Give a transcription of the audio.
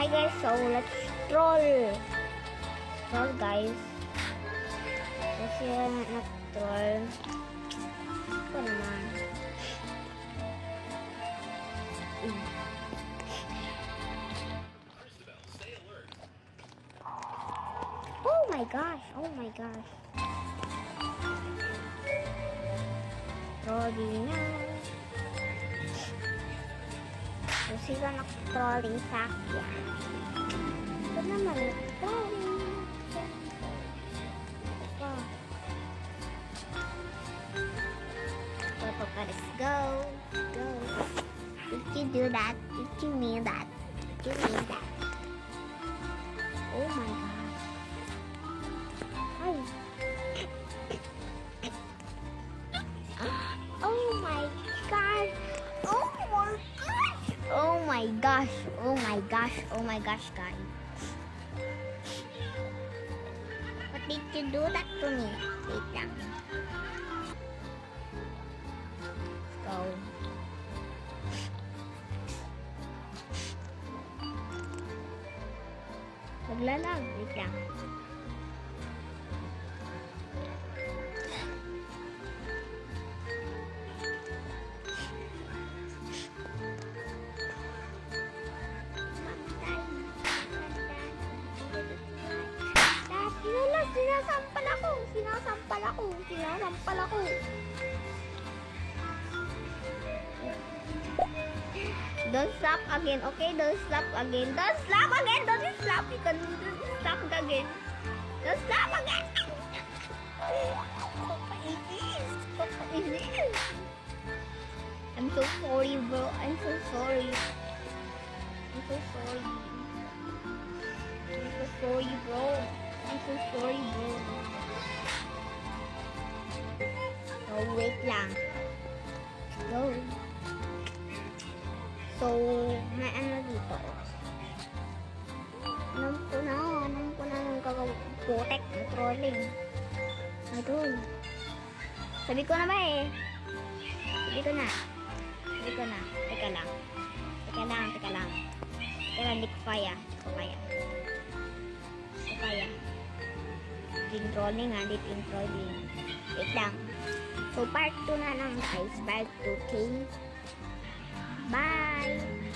Okay guys, so let's troll. Troll guys. Kasi nag-troll. Ito naman. Oh my gosh. Oh my gosh. Trolling na. So sila nag-trolling sa akin. Ito naman nag-trolling. Let's go. Go. Did you do that? Did you mean that? Did you mean that? Oh my gosh. Ay. Oh my gosh. Oh my gosh. Oh my gosh. Oh my gosh. Oh my gosh, guys. What did you do that to me? Wait lang. Go. Maglalag. Wait lang. Sinasampal ako. Sinasampal ako. Sinasampal ako. Don't slap again, okay? Don't slap again. Don't slap again. Don't slap. You can slap again. Don't slap again. I'm so sorry, bro. I'm so sorry. I'm so sorry. I'm so sorry, bro. I'm so sorry, bro. Oh, wait lang. Go. So, may ano dito. Alam ko na ng kakaputek na trolling. Idol. Sabi ko na ba eh. Sabi ko na. Teka lang. Teka lang, hindi ko kaya. Din trolling ha, din trolling. Wait lang. So, part 2 na lang guys. Part 2, okay? Bye!